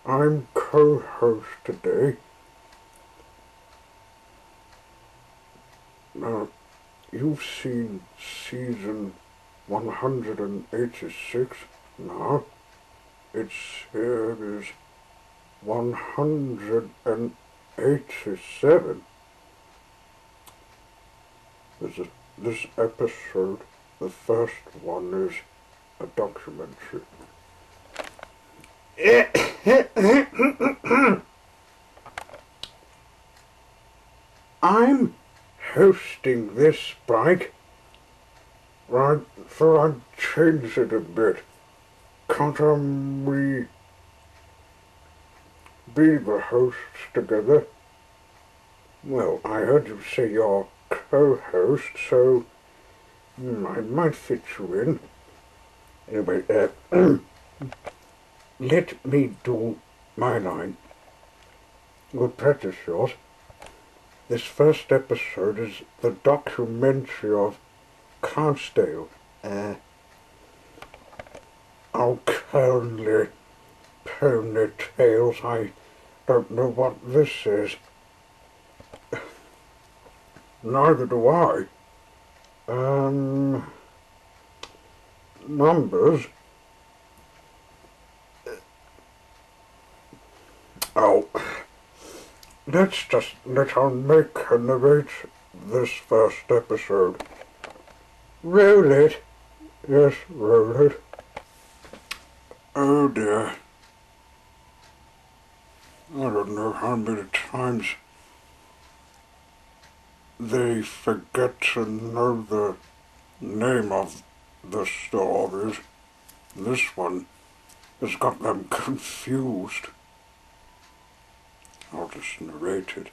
I'm co-host today. Now, you've seen season 186 now. It's series 187. This episode, the first one, is a documentary. I'm hosting this bike, right, so I've changed it a bit. Can't we be the hosts together? Well, I heard you say you're co-host, so I might fit you in. Anyway, let me do my line. We'll practice yours. This first episode is the documentary of Carsdale. Oh, curly ponytails, I don't know what this is. Neither do I. Numbers. Oh, let's just let her narrate this first episode. Roll it. Yes, roll it. Oh dear. I don't know how many times they forget to know the name of the stories. This one has got them confused. I'll just narrate it.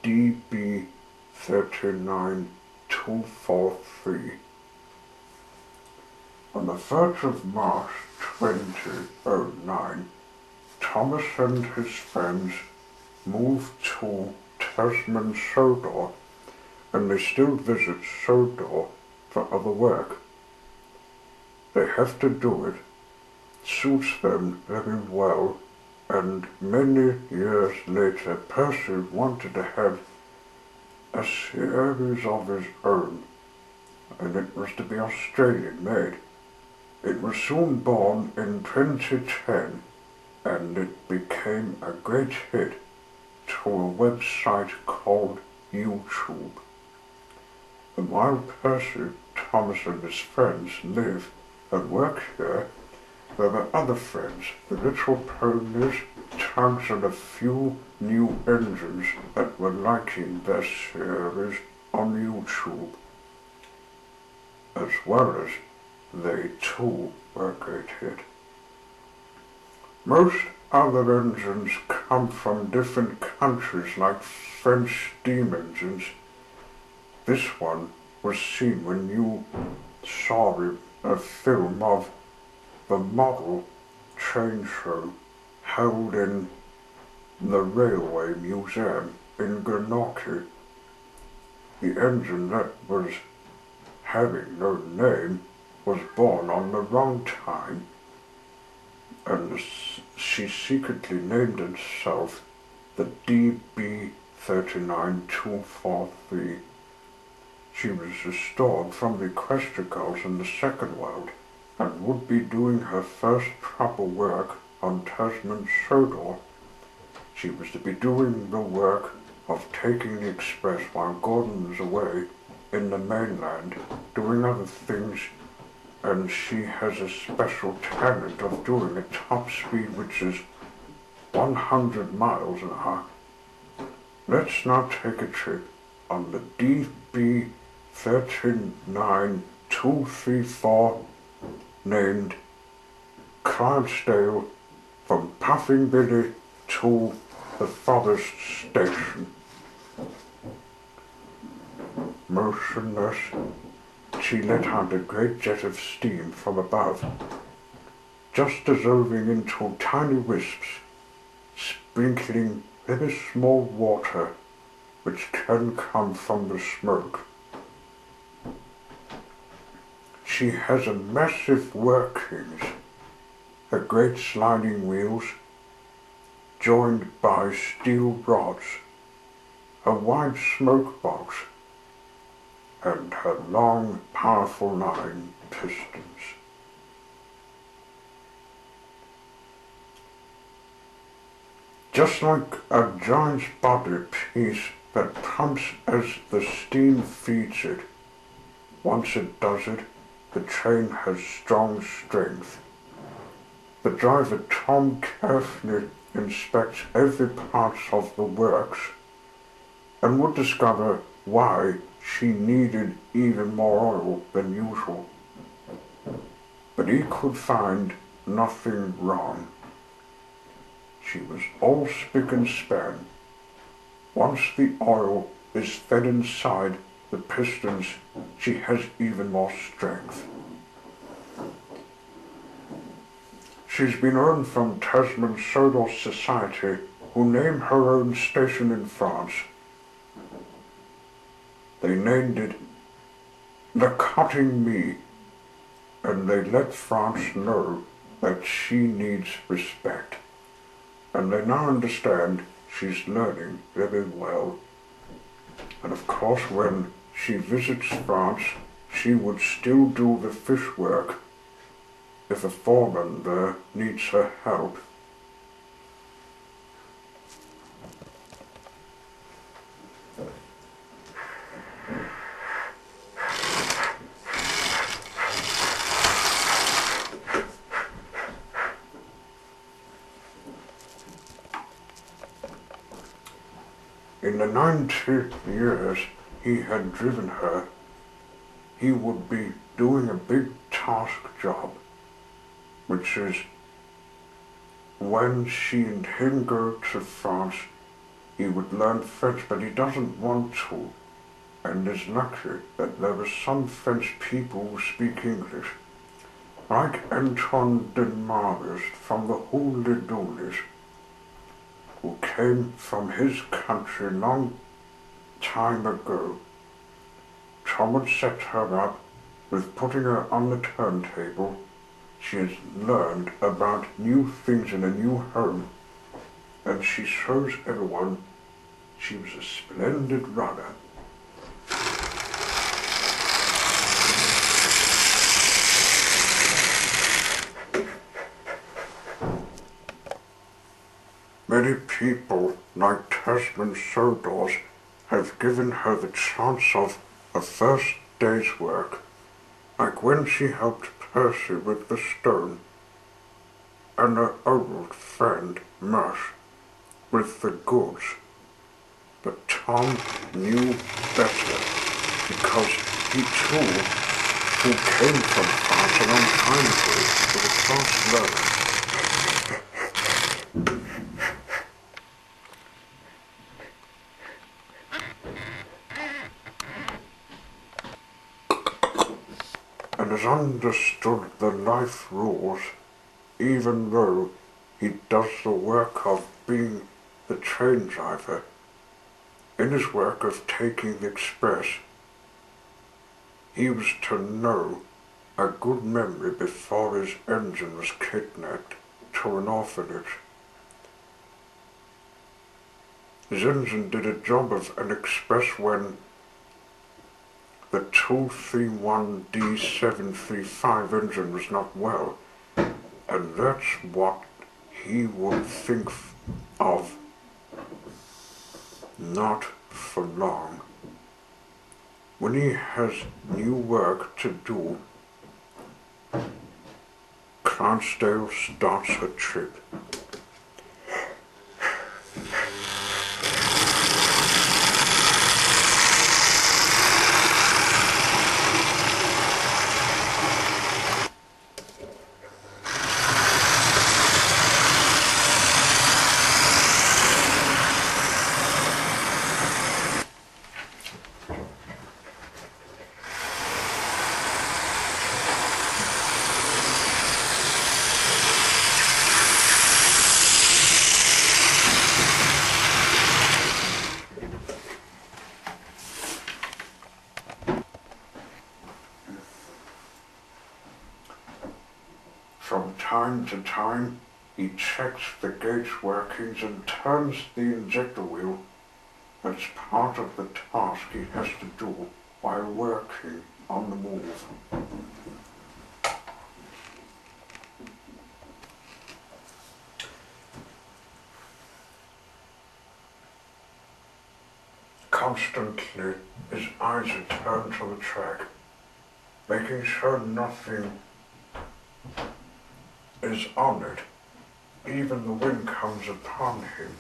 DB 39243. On the 3rd of March 2009, Thomas and his friends moved to Tasman Sodor, and they still visit Sodor for other work. They have to do it. Suits them very well, and many years later Percy wanted to have a series of his own, and it was to be Australian made. It was soon born in 2010, and it became a great hit to a website called YouTube. And while Percy, Thomas and his friends live and work here, there were other friends, the little ponies, tugs and a few new engines that were liking their series on YouTube, as well as they too were a great hit. Most other engines come from different countries, like French steam engines. This one was seen when you saw a film of the model train show held in the Railway Museum in Glenorchy. The engine that was having no name was born on the wrong time, and she secretly named herself the DB 39243. She was restored from the equestrials in the Second World, and would be doing her first proper work on Tasman Sodor. She was to be doing the work of taking the express while Gordon was away in the mainland, doing other things, and she has a special talent of doing a top speed which is 100 miles an hour. Let's now take a trip on the DB 39234, named Clydesdale, from Puffing Billy to the Forest Station. Motionless, she let out a great jet of steam from above, just dissolving into tiny wisps, sprinkling very small water which can come from the smoke. She has a massive workings, her great sliding wheels, joined by steel rods, a wide smoke box, and her long, powerful line pistons. Just like a giant's body piece that pumps as the steam feeds it. Once it does it, the train has strong strength. The driver Tom carefully inspects every part of the works and would discover why she needed even more oil than usual. But he could find nothing wrong. She was all spick and span. Once the oil is fed inside the pistons, she has even more strength. She's been earned from Tasman Sodor Society, who name her own station in France. They named it the Cutting Me, and they let France know that she needs respect. And they now understand she's learning very well. And of course, when she visits France, she would still do the fish work if a foreman there needs her help. In the 90 years he had driven her, he would be doing a big task job, which is when she and him go to France, he would learn French, but he doesn't want to, and is lucky that there are some French people who speak English, like Antoine de Maris from the Holy Doulis, who came from his country long time ago. Tom had set her up with putting her on the turntable. She has learned about new things in a new home, and she shows everyone she was a splendid runner. Many people, like Tasman Sodors, have given her the chance of a first day's work, like when she helped Percy with the stone, and her old friend Mush with the goods. But Tom knew better, because he too, who came from France a long time ago, was a fast learner. And has understood the life rules, even though he does the work of being the train driver. In his work of taking the express, he was to know a good memory before his engine was kidnapped to an orphanage. His engine did a job of an express when the 231D735 engine was not well, and that's what he would think of not for long. When he has new work to do, Clonsdale starts her trip. From time to time, he checks the gauge workings and turns the injector wheel. That's part of the task he has to do while working on the move. Constantly, his eyes are turned to the track, making sure nothing is on it. Even the wind comes upon him.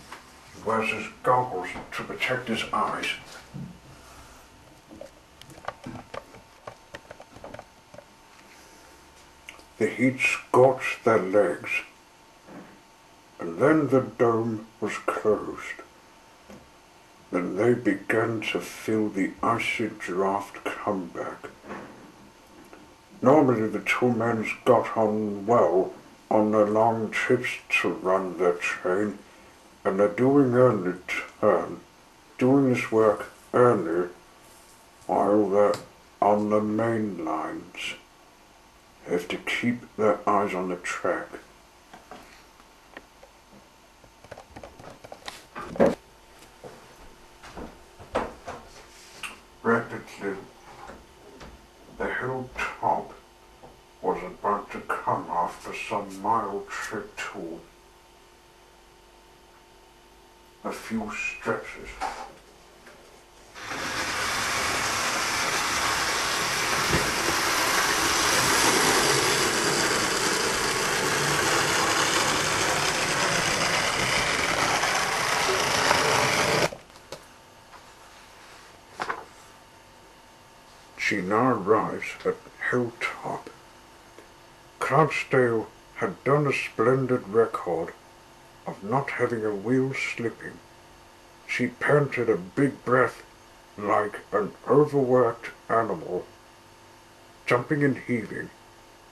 He wears his goggles to protect his eyes. The heat scorched their legs, and then the dome was closed. Then they began to feel the icy draft come back. Normally the two men got on well on their long trips to run their train, and they're doing this work early while they're on the main lines. They have to keep their eyes on the track. Rapidly, the hilltop was about to come after some mild trip to a few stretches. She now arrives at Hilltop. Clonsdale had done a splendid record of not having a wheel slipping, She panted a big breath like an overworked animal, jumping and heaving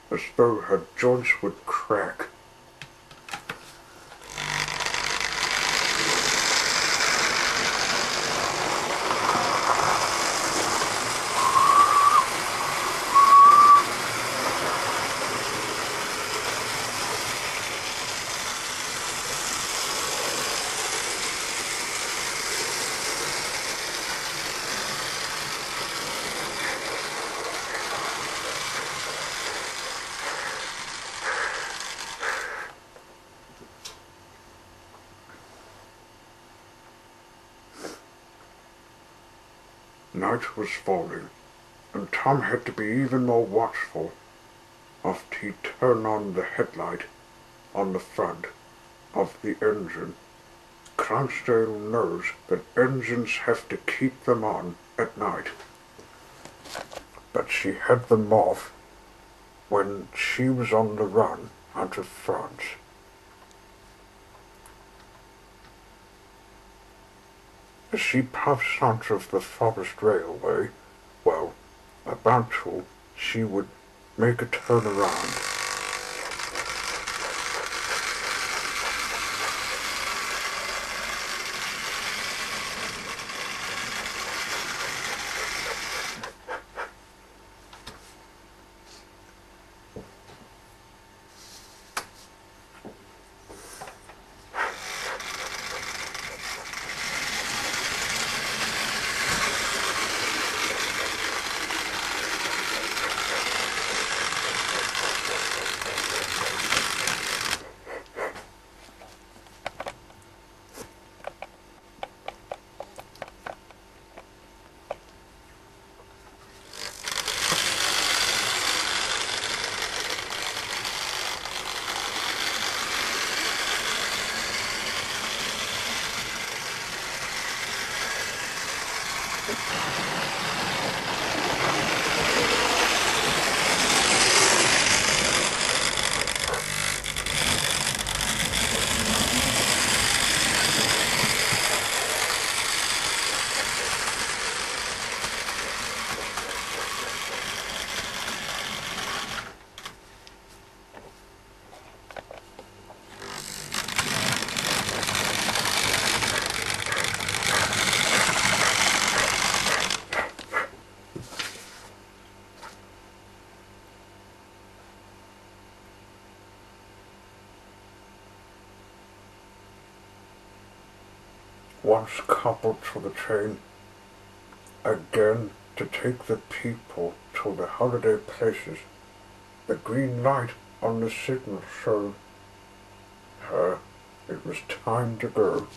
as though her joints would crack. Night was falling, and Tom had to be even more watchful after he turned on the headlight on the front of the engine. Clonsdale knows that engines have to keep them on at night, but she had them off when she was on the run out of France. As she puffs out of the forest railway, well, about to, she would make a turn around. Once coupled to the train, again to take the people to the holiday places, the green light on the signal showed her it was time to go.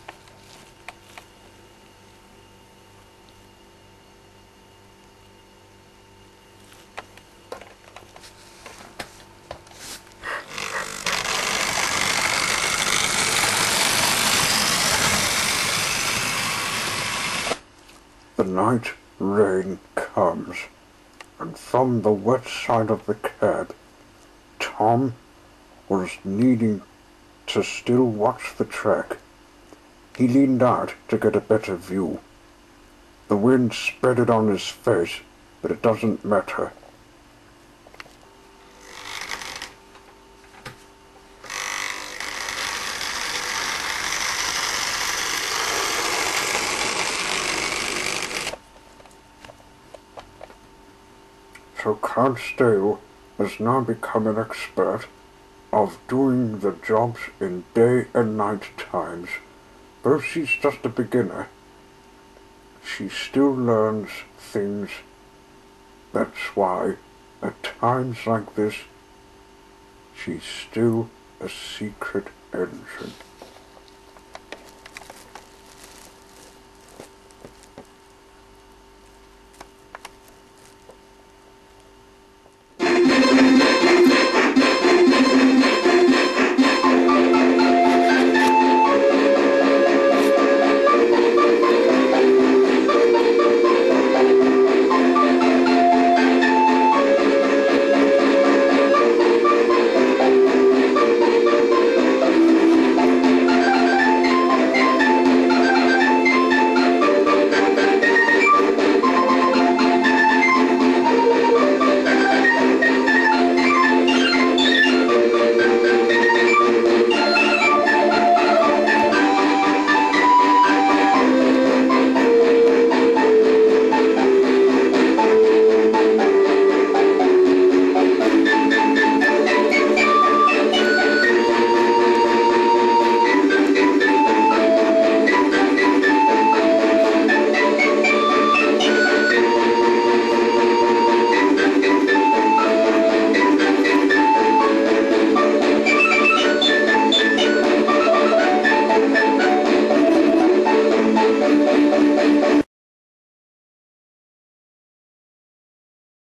The night rain comes, and from the wet side of the cab, Tom was needing to still watch the track. He leaned out to get a better view. The wind spread it on his face, but it doesn't matter. So Clonsdale has now become an expert of doing the jobs in day and night times. Percy's just a beginner. She still learns things. That's why, at times like this, she's still a secret agent.